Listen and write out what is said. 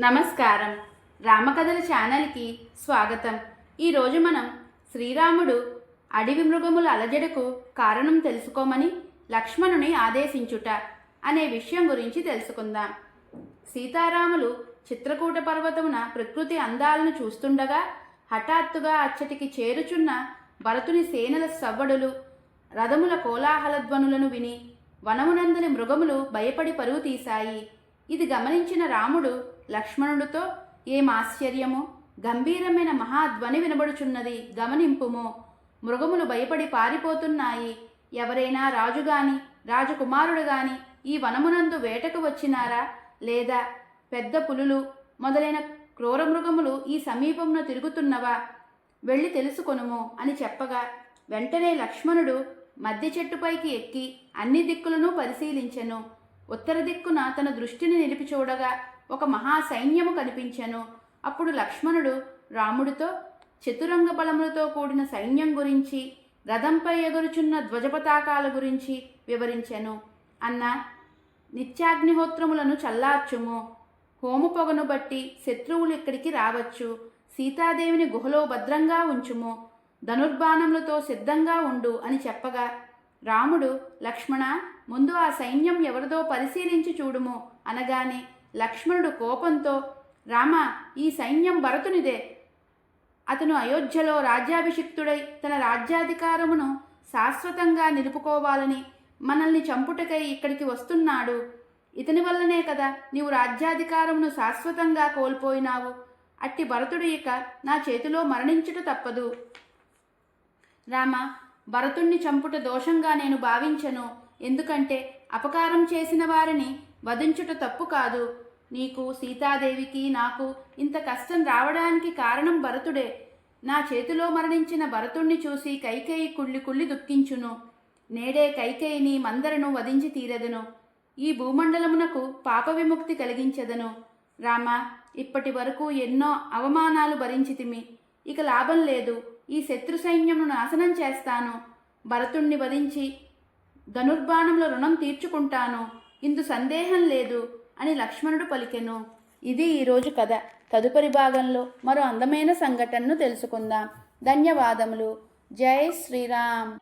నమస్కారం. రామకథల ఛానల్కి స్వాగతం. ఈరోజు మనం శ్రీరాముడు అడవి మృగముల అలజడకు కారణం తెలుసుకోమని లక్ష్మణుని ఆదేశించుట అనే విషయం గురించి తెలుసుకుందాం. సీతారాములు చిత్రకూట పర్వతమున ప్రకృతి అందాలను చూస్తుండగా హఠాత్తుగా అచ్చటికి చేరుచున్న భరతుని సేనల సవ్వడులు, రథముల కోలాహల ధ్వనులను విని వనమునందలి మృగములు భయపడి పరుగు తీశాయి. ఇది గమనించిన రాముడు లక్ష్మణుడితో, ఏం ఆశ్చర్యము, గంభీరమైన మహాధ్వని వినబడుచున్నది, గమనింపుము. మృగములు భయపడి పారిపోతున్నాయి. ఎవరైనా రాజుగాని రాజకుమారుడు గాని ఈ వనమునందు వేటకు వచ్చినారా, లేదా పెద్ద పులులు మొదలైన క్రూర మృగములు ఈ సమీపమున తిరుగుతున్నవా, వెళ్ళి తెలుసుకొనుము అని చెప్పగా వెంటనే లక్ష్మణుడు మధ్య చెట్టుపైకి ఎక్కి అన్ని దిక్కులను పరిశీలించెను. ఉత్తర దిక్కున తన దృష్టిని నిలిపి చూడగా ఒక మహాసైన్యము కనిపించెను. అప్పుడు లక్ష్మణుడు రాముడితో చతురంగ బలములతో కూడిన సైన్యం గురించి, రథంపై ఎగురుచున్న ధ్వజపతాకాల గురించి వివరించెను. అన్న, నిత్యాగ్నిహోత్రములను చల్లార్చుము. హోము పొగను బట్టి శత్రువులు ఇక్కడికి రావచ్చు. సీతాదేవిని గుహలో భద్రంగా ఉంచుము. ధనుర్బాణములతో సిద్ధంగా ఉండు అని చెప్పగా రాముడు, లక్ష్మణ, ముందు ఆ సైన్యం ఎవరిదో పరిశీలించి చూడుము అనగానే లక్ష్మణుడు కోపంతో, రామ, ఈ సైన్యం భరతునిదే. అతను అయోధ్యలో రాజ్యాభిషిక్తుడై తన రాజ్యాధికారమును శాశ్వతంగా నిలుపుకోవాలని మనల్ని చంపుటకై ఇక్కడికి వస్తున్నాడు. ఇతని వల్లనే కదా నీవు రాజ్యాధికారమును శాశ్వతంగా కోల్పోయినావు. అట్టి భరతుడు ఇక నా చేతిలో మరణించుట తప్పదు. రామ, భరతుణ్ణి చంపుట దోషంగా నేను భావించను. ఎందుకంటే అపకారం చేసిన వారిని వధించుట తప్పు కాదు. నీకు, సీతాదేవికి, నాకు ఇంత కష్టం రావడానికి కారణం భరతుడే. నా చేతిలో మరణించిన భరతుణ్ణి చూసి కైకేయి కుళ్ళి కుళ్ళి దుఃఖించును. నేడే కైకేయిని, మందరను వధించి తీరెదను. ఈ భూమండలమునకు పాప విముక్తి కలిగించెదను. రామ, ఇప్పటి వరకు ఎన్నో అవమానాలు భరించితిమి. ఇక లాభం లేదు. ఈ శత్రు సైన్యమును నాశనం చేస్తాను. భరతుణ్ణి వధించి ధనుర్బాణంలో రుణం తీర్చుకుంటాను. ఇందు సందేహం లేదు అని లక్ష్మణుడు పలికెను. ఇది ఈరోజు కథ. తదుపరి భాగంలో మరో అందమైన సంఘటనను తెలుసుకుందాం. ధన్యవాదములు. జై శ్రీరామ్.